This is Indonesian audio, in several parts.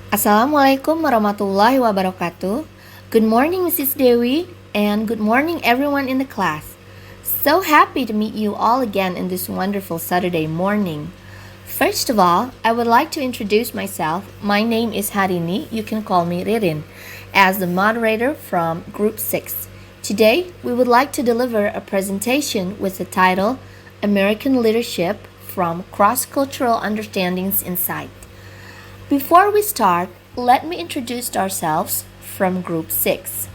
Assalamualaikum warahmatullahi wabarakatuh. Good morning, Mrs. Dewi, and good morning, everyone in the class. So happy to meet you all again in this wonderful Saturday morning. First of all, I would like to introduce myself. My name is Harini. You can call me Ririn, as the moderator from Group 6. Today, we would like to deliver a presentation with the title American Leadership from Cross-Cultural Understandings Insight. Before we start, let me introduce ourselves from Group 6.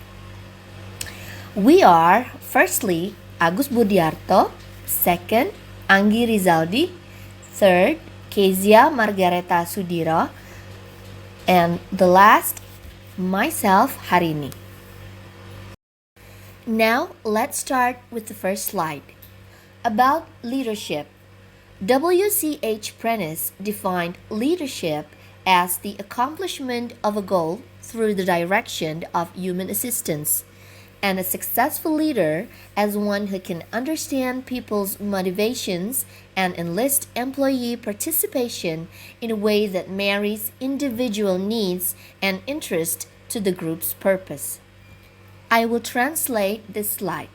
We are, firstly, Agus Budiarto, second, Anggi Rizaldi, third, Kezia Margareta Sudiro, and the last, myself, Harini. Now, let's start with the first slide. About leadership. W.C.H. Prentice defined leadership as the accomplishment of a goal through the direction of human assistance, and a successful leader as one who can understand people's motivations and enlist employee participation in a way that marries individual needs and interest to the group's purpose. I will translate this slide.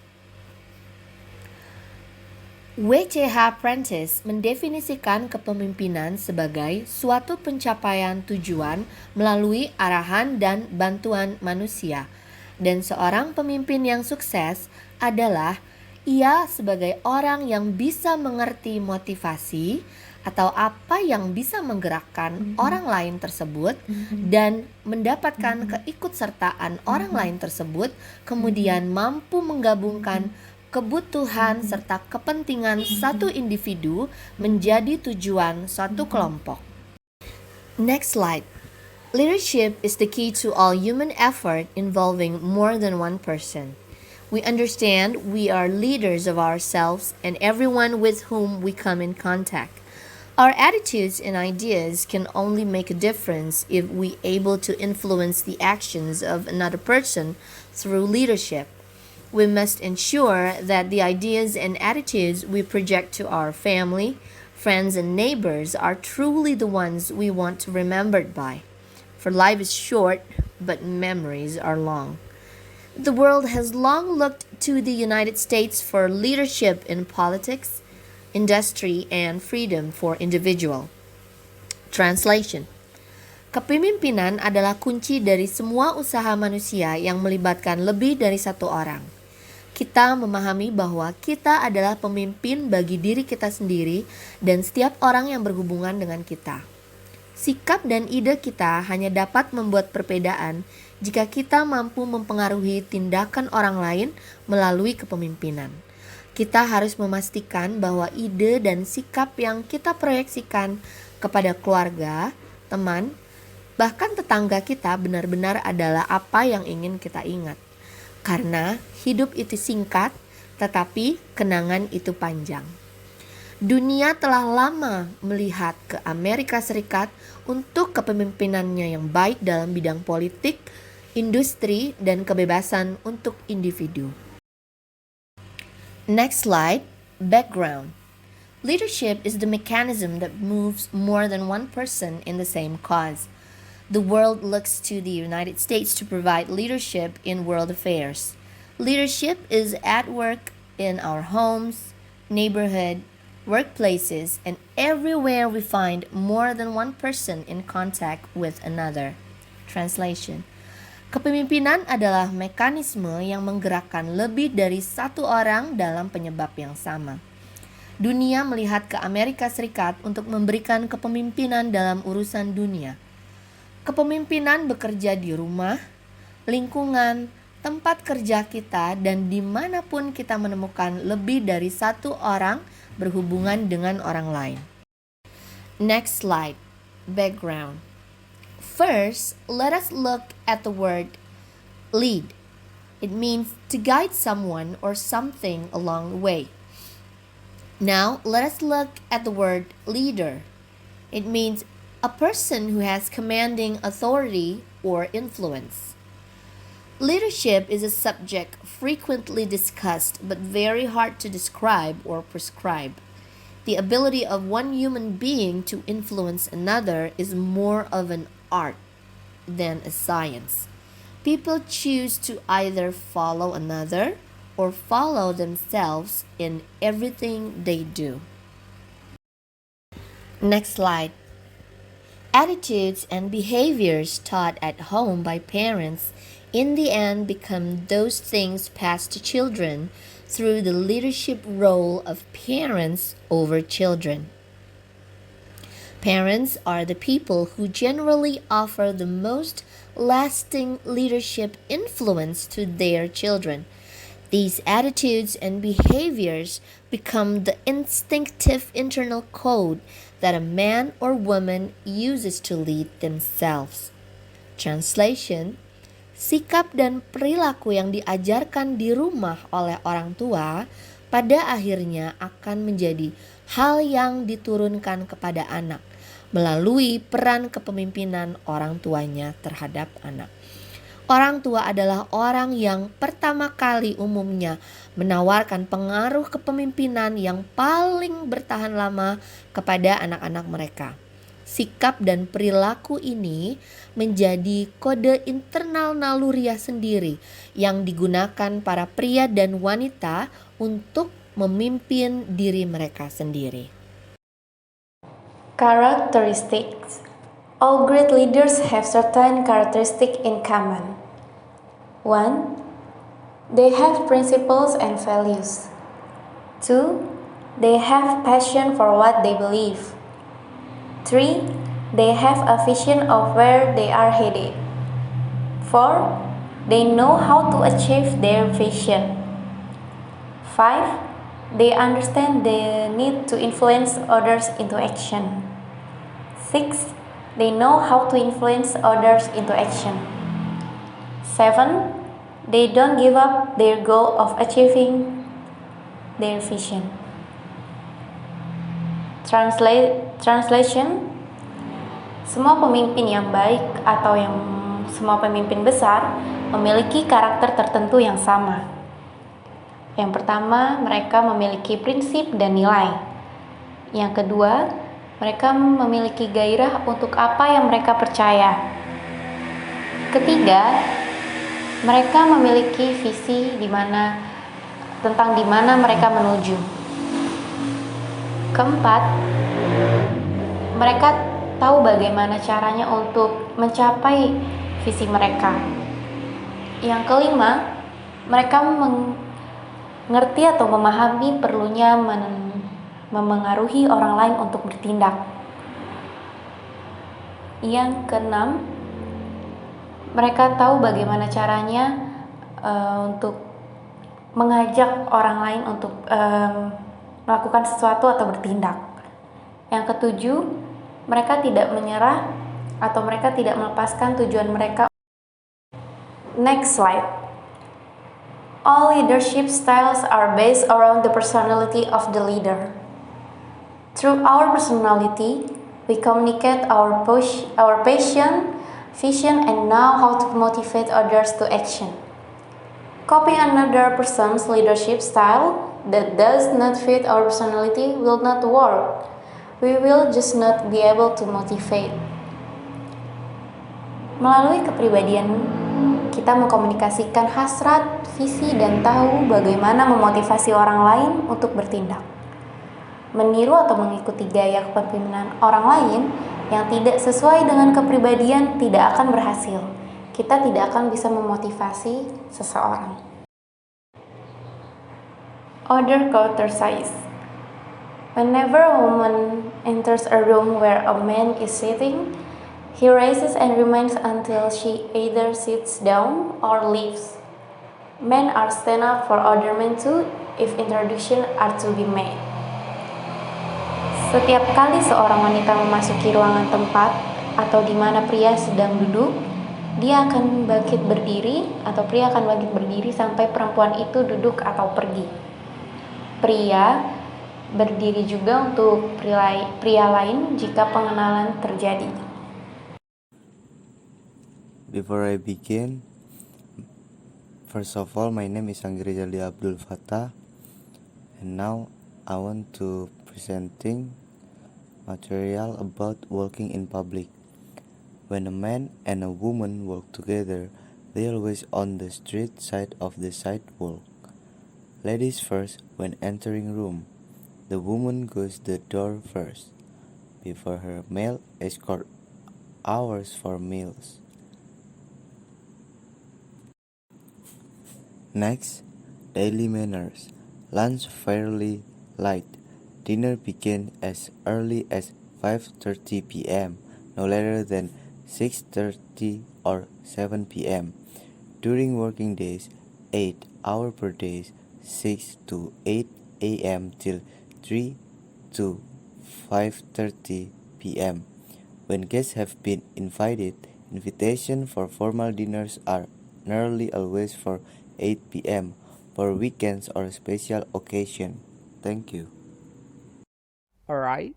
W.C.H. Prentice mendefinisikan kepemimpinan sebagai suatu pencapaian tujuan melalui arahan dan bantuan manusia. Dan seorang pemimpin yang sukses adalah ia sebagai orang yang bisa mengerti motivasi atau apa yang bisa menggerakkan orang lain tersebut dan mendapatkan keikutsertaan orang lain tersebut, kemudian mampu menggabungkan kebutuhan serta kepentingan satu individu menjadi tujuan suatu kelompok. Next slide. Leadership is the key to all human effort involving more than one person. We understand we are leaders of ourselves and everyone with whom we come in contact. Our attitudes and ideas can only make a difference if we are able to influence the actions of another person through leadership. We must ensure that the ideas and attitudes we project to our family, friends, and neighbors are truly the ones we want to be remembered by. For life is short, but memories are long. The world has long looked to the United States for leadership in politics, industry, and freedom for individual. Translation. Kepemimpinan adalah kunci dari semua usaha manusia yang melibatkan lebih dari satu orang. Kita memahami bahwa kita adalah pemimpin bagi diri kita sendiri dan setiap orang yang berhubungan dengan kita. Sikap dan ide kita hanya dapat membuat perbedaan jika kita mampu mempengaruhi tindakan orang lain melalui kepemimpinan. Kita harus memastikan bahwa ide dan sikap yang kita proyeksikan kepada keluarga, teman, bahkan tetangga kita benar-benar adalah apa yang ingin kita ingat. Karena hidup itu singkat, tetapi kenangan itu panjang. Dunia telah lama melihat ke Amerika Serikat untuk kepemimpinannya yang baik dalam bidang politik, industri, dan kebebasan untuk individu. Next slide, background. Leadership is the mechanism that moves more than one person in the same cause. The world looks to the United States to provide leadership in world affairs. Leadership is at work in our homes, neighborhood, workplaces, and everywhere we find more than one person in contact with another. Translation. Kepemimpinan adalah mekanisme yang menggerakkan lebih dari satu orang dalam penyebab yang sama. Dunia melihat ke Amerika Serikat untuk memberikan kepemimpinan dalam urusan dunia. Kepemimpinan bekerja di rumah, lingkungan, tempat kerja kita, dan dimanapun kita menemukan lebih dari satu orang berhubungan dengan orang lain. Next slide, background. First, let us look at the word lead. It means to guide someone or something along the way. Now, let us look at the word leader. It means a person who has commanding authority or influence. Leadership is a subject frequently discussed but very hard to describe or prescribe. The ability of one human being to influence another is more of an art. than a science. People choose to either follow another or follow themselves in everything they do. Next slide. Attitudes and behaviors taught at home by parents in the end become those things passed to children through the leadership role of parents over children. Parents are the people who generally offer the most lasting leadership influence to their children. These attitudes and behaviors become the instinctive internal code that a man or woman uses to lead themselves. Translation: sikap dan perilaku yang diajarkan di rumah oleh orang tua pada akhirnya akan menjadi hal yang diturunkan kepada anak melalui peran kepemimpinan orang tuanya terhadap anak. Orang tua adalah orang yang pertama kali umumnya menawarkan pengaruh kepemimpinan yang paling bertahan lama kepada anak-anak mereka. Sikap dan perilaku ini menjadi kode internal naluriah sendiri yang digunakan para pria dan wanita untuk memimpin diri mereka sendiri. Characteristics. All great leaders have certain characteristics in common. 1. They have principles and values. 2. They have passion for what they believe. 3. They have a vision of where they are headed. 4. They know how to achieve their vision. 5. They understand the need to influence others into action. 6. They know how to influence others into action. 7. They don't give up their goal of achieving their vision. Translation: semua pemimpin yang baik atau semua pemimpin besar memiliki karakter tertentu yang sama. Yang pertama, mereka memiliki prinsip dan nilai. Yang kedua, mereka memiliki gairah untuk apa yang mereka percaya. Ketiga, mereka memiliki visi tentang di mana mereka menuju. Keempat, mereka tahu bagaimana caranya untuk mencapai visi mereka. Yang kelima, mereka mengerti atau memahami perlunya memengaruhi orang lain untuk bertindak. Yang keenam, mereka tahu bagaimana caranya untuk mengajak orang lain untuk melakukan sesuatu atau bertindak. Yang ketujuh, mereka tidak menyerah atau mereka tidak melepaskan tujuan mereka. Next slide. All leadership styles are based around the personality of the leader. Through our personality, we communicate our passion, vision, and know how to motivate others to action. Copying another person's leadership style that does not fit our personality will not work. We will just not be able to motivate. Melalui kepribadian, kita mengkomunikasikan hasrat, visi, dan tahu bagaimana memotivasi orang lain untuk bertindak. Meniru atau mengikuti gaya kepemimpinan orang lain yang tidak sesuai dengan kepribadian tidak akan berhasil. Kita tidak akan bisa memotivasi seseorang. Other characteristics. Whenever a woman enters a room where a man is sitting, he rises and remains until she either sits down or leaves. Men are stand up for other men too if introductions are to be made. Setiap kali seorang wanita memasuki ruangan tempat atau di mana pria sedang duduk, dia akan bangkit berdiri atau pria akan bangkit berdiri sampai perempuan itu duduk atau pergi. Pria berdiri juga untuk pria lain jika pengenalan terjadi. Before I begin, first of all, my name is Anggi Rizaldi Abdul Fattah, and now I want to presenting material about walking in public. When a man and a woman walk together, they always on the street side of the sidewalk. Ladies first when entering room. The woman goes the door first, before her male escort hours for meals. Next, daily manners. Lunch fairly light. Dinner begin as early as 5:30 p.m., no later than 6:30 or 7 p.m. During working days, 8 hour per day, 6 to 8 a.m. till 3 to 5:30 p.m. When guests have been invited, invitations for formal dinners are nearly always for 8 p.m. for weekends or special occasion. Thank you. Alright,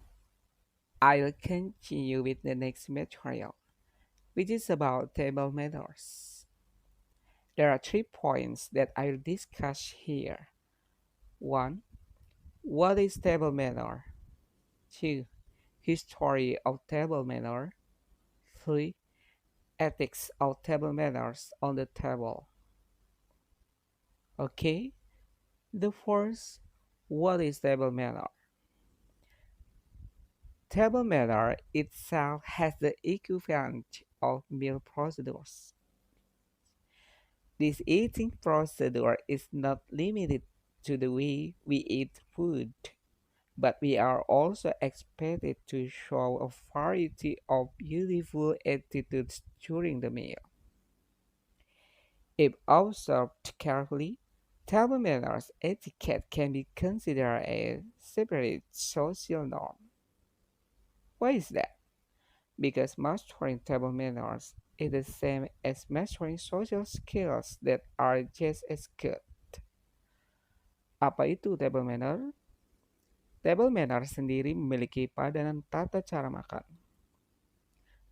I'll continue with the next material, which is about table manners. There are 3 points that I'll discuss here. 1. What is table manner? 2. History of table manner. 3. Ethics of table manners on the table. Okay, the first, what is table manner? Table manner itself has the equivalent of meal procedures. This eating procedure is not limited to the way we eat food, but we are also expected to show a variety of beautiful attitudes during the meal. If observed carefully, table manners etiquette can be considered a separate social norm. Why is that? Because mastering table manners is the same as mastering social skills that are just as good. Apa itu table manner? Table manner sendiri memiliki padanan tata cara makan.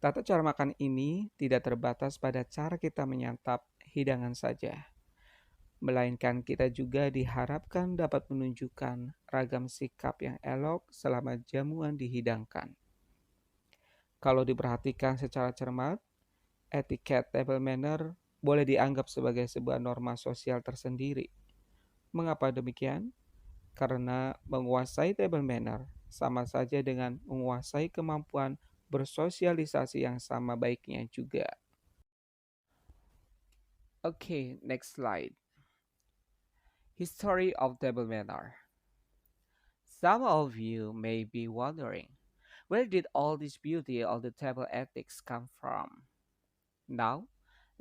Tata cara makan ini tidak terbatas pada cara kita menyantap hidangan saja, melainkan kita juga diharapkan dapat menunjukkan ragam sikap yang elok selama jamuan dihidangkan. Kalau diperhatikan secara cermat, etiket table manner boleh dianggap sebagai sebuah norma sosial tersendiri. Mengapa demikian? Karena menguasai table manner sama saja dengan menguasai kemampuan bersosialisasi yang sama baiknya juga. Okay, next slide. History of table manner. Some of you may be wondering, where did all this beauty of the table ethics come from? Now,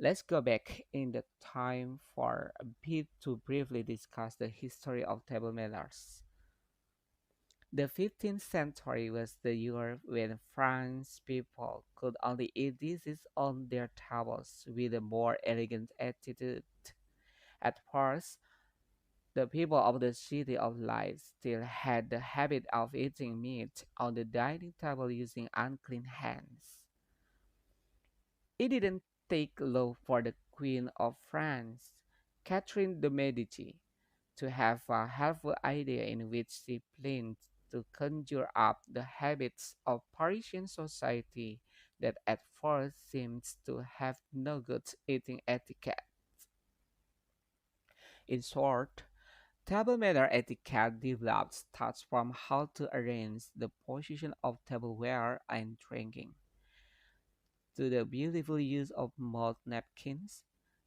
let's go back in the time for a bit to briefly discuss the history of table manners. The 15th century was the year when French people could only eat dishes on their tables with a more elegant attitude. At first, the people of the City of Light still had the habit of eating meat on the dining table using unclean hands. It didn't take long for the Queen of France, Catherine de' Medici, to have a helpful idea in which she planned to conjure up the habits of Parisian society that at first seems to have no good eating etiquette. In short, table manner etiquette develops starts from how to arrange the position of tableware and drinking, to the beautiful use of mold napkins,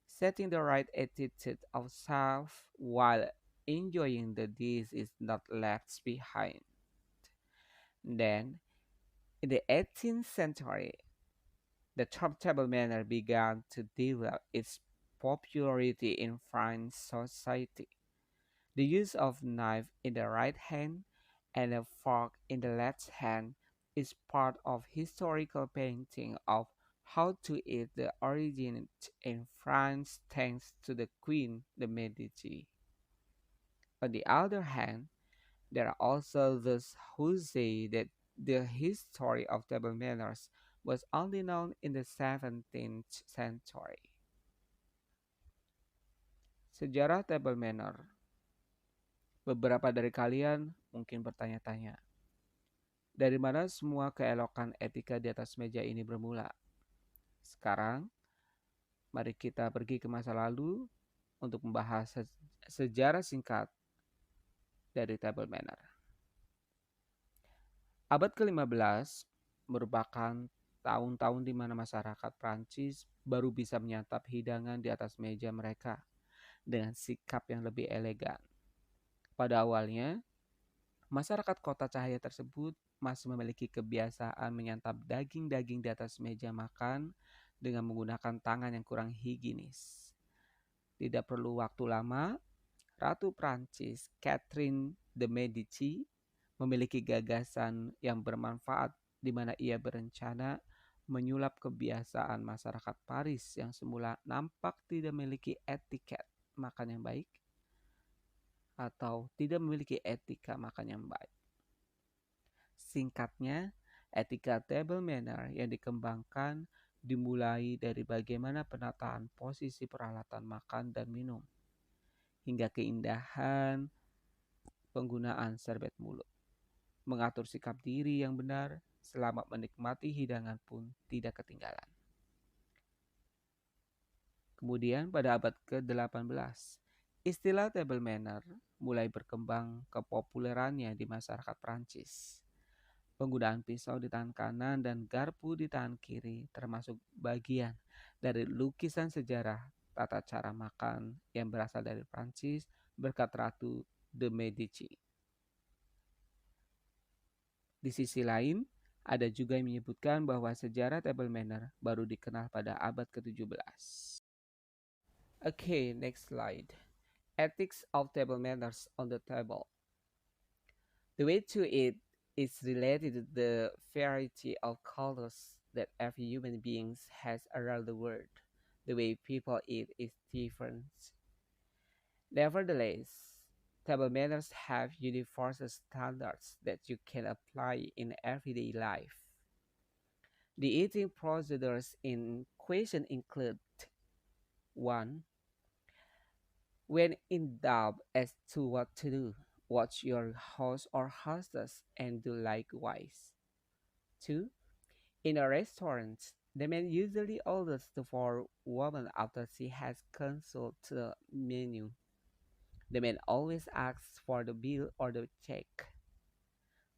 setting the right attitude of self while enjoying the dish is not left behind. Then, in the 18th century, the top table manner began to develop its popularity in French society. The use of knife in the right hand and a fork in the left hand is part of historical painting of how to eat that originated in France thanks to the Queen de' Medici. On the other hand, there are also those who say that the history of table manners was only known in the 17th century. Sejarah table manner. Beberapa dari kalian mungkin bertanya-tanya, dari mana semua keelokan etika di atas meja ini bermula? Sekarang, mari kita pergi ke masa lalu untuk membahas sejarah singkat dari table manner. Abad ke-15 merupakan tahun-tahun di mana masyarakat Prancis baru bisa menyantap hidangan di atas meja mereka dengan sikap yang lebih elegan. Pada awalnya, masyarakat kota cahaya tersebut masih memiliki kebiasaan menyantap daging-daging di atas meja makan dengan menggunakan tangan yang kurang higienis. Tidak perlu waktu lama, Ratu Prancis Catherine de Medici memiliki gagasan yang bermanfaat di mana ia berencana menyulap kebiasaan masyarakat Paris yang semula nampak tidak memiliki etiket makan yang baik atau tidak memiliki etika makan yang baik. Singkatnya, etika table manner yang dikembangkan dimulai dari bagaimana penataan posisi peralatan makan dan minum, hingga keindahan penggunaan serbet mulut. Mengatur sikap diri yang benar selama menikmati hidangan pun tidak ketinggalan. Kemudian pada abad ke-18, istilah table manner mulai berkembang kepopulerannya di masyarakat Prancis. Penggunaan pisau di tangan kanan dan garpu di tangan kiri termasuk bagian dari lukisan sejarah tata cara makan yang berasal dari Prancis berkat Ratu de Medici. Di sisi lain, ada juga yang menyebutkan bahwa sejarah table manner baru dikenal pada abad ke-17. Okay, next slide. Ethics of table manners on the table. The way to eat is related to the variety of colors that every human being has around the world. The way people eat is different. Nevertheless, table manners have universal standards that you can apply in everyday life. The eating procedures in question include 1. When in doubt as to what to do, watch your host or hostess and do likewise. 2. In a restaurant, the man usually orders the for woman after she has consulted the menu. The man always asks for the bill or the check.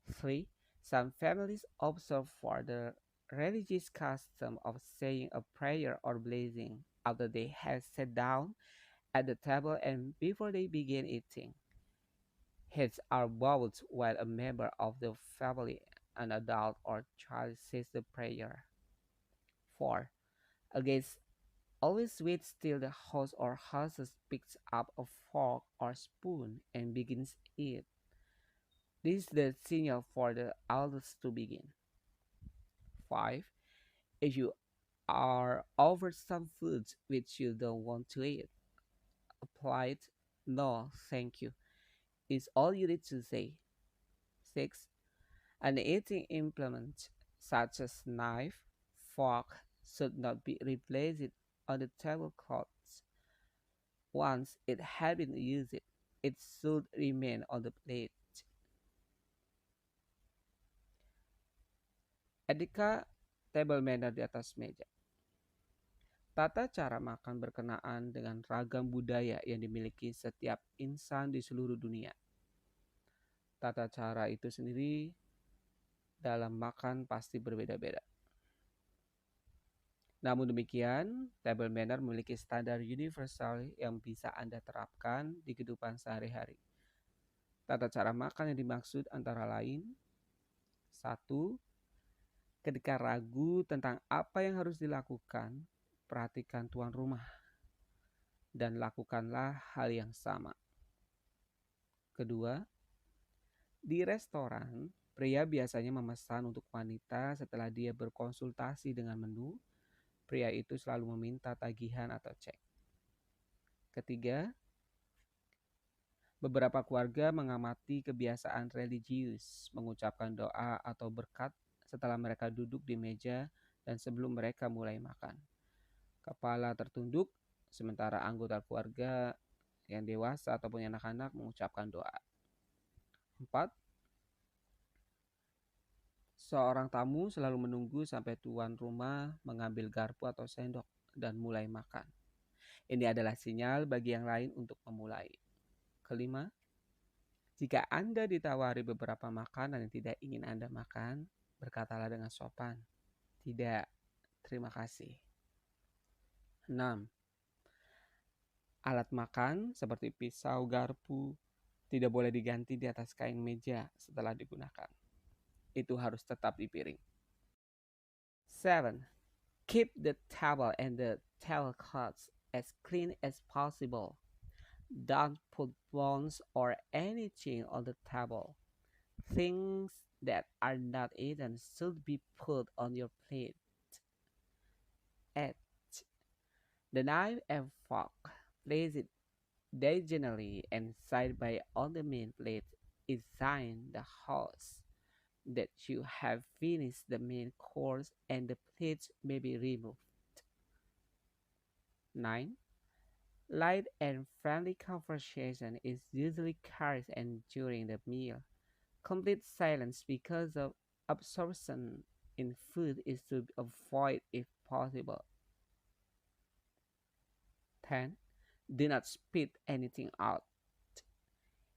3. Some families observe for the religious custom of saying a prayer or blessing after they have sat down at the table and before they begin eating. Heads are bowed while a member of the family, an adult or child, says the prayer. 4. A guest always waits till the host or hostess picks up a fork or spoon and begins it. This is the signal for the elders to begin. 5. If you are offered some foods which you don't want to eat, apply it, no, thank you, is all you need to say. 6. An eating implement such as knife, fork should not be replaced on the tablecloth. Once it had been used, it should remain on the plate. Etika table manner di atas meja. Tata cara makan berkenaan dengan ragam budaya yang dimiliki setiap insan di seluruh dunia. Tata cara itu sendiri dalam makan pasti berbeda-beda. Namun demikian, table manner memiliki standar universal yang bisa Anda terapkan di kehidupan sehari-hari. Tata cara makan yang dimaksud antara lain: 1. Ketika ragu tentang apa yang harus dilakukan, perhatikan tuan rumah dan lakukanlah hal yang sama. Kedua, di restoran, pria biasanya memesan untuk wanita setelah dia berkonsultasi dengan menu. Pria itu selalu meminta tagihan atau cek. Ketiga, beberapa keluarga mengamati kebiasaan religius, mengucapkan doa atau berkat setelah mereka duduk di meja dan sebelum mereka mulai makan. Kepala tertunduk, sementara anggota keluarga yang dewasa ataupun anak-anak mengucapkan doa. 4. Seorang tamu selalu menunggu sampai tuan rumah mengambil garpu atau sendok dan mulai makan. Ini adalah sinyal bagi yang lain untuk memulai. Kelima, jika Anda ditawari beberapa makanan yang tidak ingin Anda makan, berkatalah dengan sopan, "Tidak, terima kasih." 6. Alat makan seperti pisau, garpu tidak boleh diganti di atas kain meja setelah digunakan. Itu harus tetap di piring. 7. Keep the table and the tablecloths as clean as possible. Don't put bones or anything on the table. Things that are not eaten should be put on your plate. 8. The knife and fork, place it diagonally and side by on the main plate is sign the host that you have finished the main course and the plates may be removed. 9. Light and friendly conversation is usually carried and during the meal. Complete silence because of absorption in food is to avoid if possible. 10. Do not spit anything out.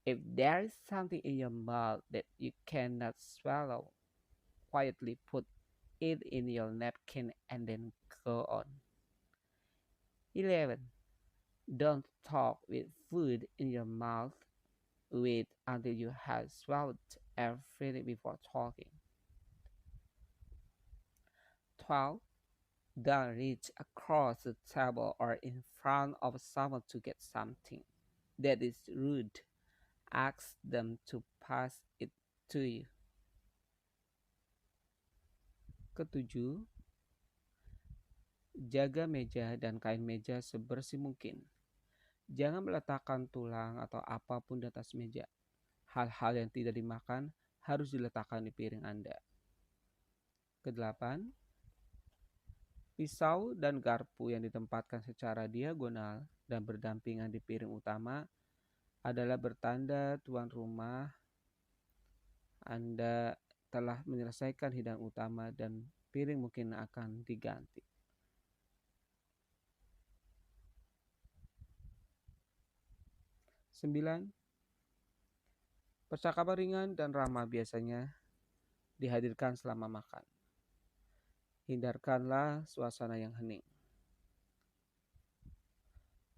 If there is something in your mouth that you cannot swallow, quietly put it in your napkin and then go on. 11. Don't talk with food in your mouth. Wait until you have swallowed everything before talking. 12. Don't reach across the table or in front of someone to get something. That is rude. Ask them to pass it to you. Ketujuh, jaga meja dan kain meja sebersih mungkin. Jangan meletakkan tulang atau apapun di atas meja. Hal-hal yang tidak dimakan harus diletakkan di piring Anda. Kedelapan, pisau dan garpu yang ditempatkan secara diagonal dan berdampingan di piring utama adalah bertanda tuan rumah Anda telah menyelesaikan hidangan utama dan piring mungkin akan diganti. 9. Percakapan ringan dan ramah biasanya dihadirkan selama makan. Hindarkanlah suasana yang hening.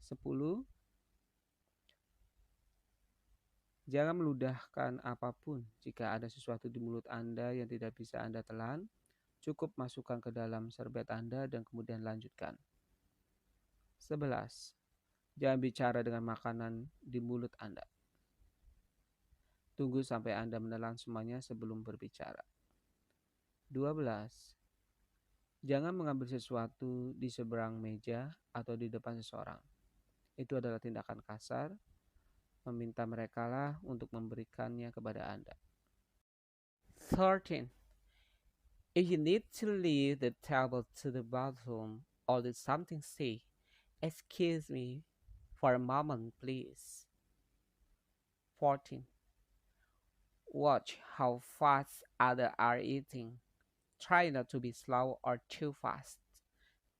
10. Jangan meludahkan apapun. Jika ada sesuatu di mulut Anda yang tidak bisa Anda telan, cukup masukkan ke dalam serbet Anda dan kemudian lanjutkan. 11. Jangan bicara dengan makanan di mulut Anda. Tunggu sampai Anda menelan semuanya sebelum berbicara. 12. Jangan mengambil sesuatu di seberang meja atau di depan seseorang. Itu adalah tindakan kasar. Meminta merekalah untuk memberikannya kepada Anda. 13. If you need to leave the table to the bathroom or do something, say, "Excuse me for a moment, please." 14. Watch how fast others are eating. Try not to be slow or too fast.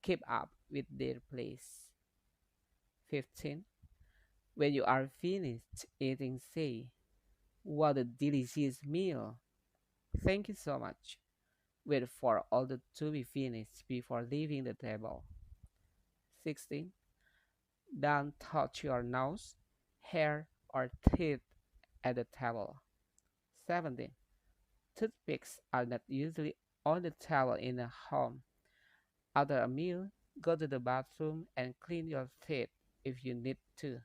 Keep up with their pace. 15. When you are finished eating, say, "What a delicious meal. Thank you so much." Wait for all to be finished before leaving the table. 16. Don't touch your nose, hair, or teeth at the table. 17. Toothpicks are not usually on the table in a home. After a meal, go to the bathroom and clean your teeth if you need to.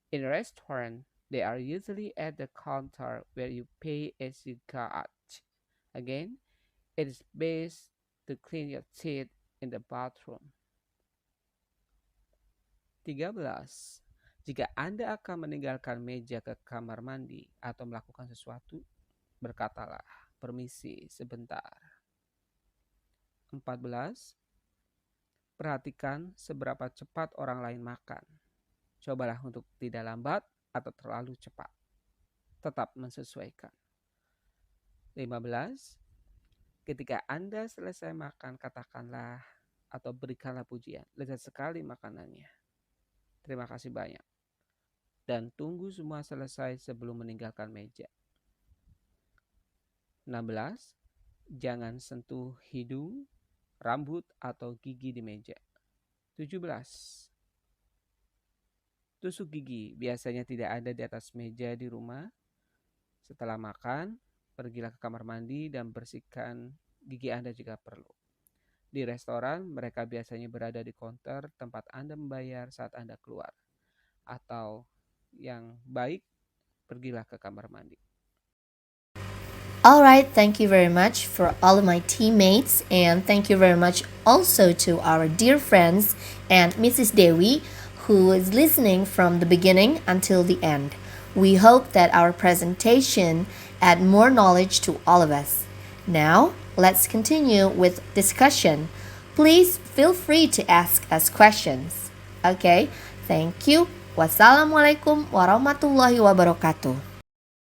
In a restaurant, they are usually at the counter where you pay as you go out. Again, it is best to clean your teeth in the bathroom. 13. Jika Anda akan meninggalkan meja ke kamar mandi atau melakukan sesuatu, berkatalah, "Permisi sebentar." 14. Perhatikan seberapa cepat orang lain makan. Cobalah untuk tidak lambat atau terlalu cepat. Tetap menyesuaikan. 15. Ketika Anda selesai makan, katakanlah atau berikanlah pujian. Lezat sekali makanannya. Terima kasih banyak. Dan tunggu semua selesai sebelum meninggalkan meja. 16. Jangan sentuh hidung, rambut, atau gigi di meja. 17. Tusuk gigi biasanya tidak ada di atas meja di rumah. Setelah makan, pergilah ke kamar mandi dan bersihkan gigi Anda jika perlu. Di restoran, mereka biasanya berada di counter tempat Anda membayar saat Anda keluar. Atau yang baik, pergilah ke kamar mandi. Alright, thank you very much for all of my teammates, and thank you very much also to our dear friends and Mrs. Dewi, who is listening from the beginning until the end. We hope that our presentation add more knowledge to all of us. Now, let's continue with discussion. Please feel free to ask us questions. Okay, thank you. Wassalamualaikum warahmatullahi wabarakatuh.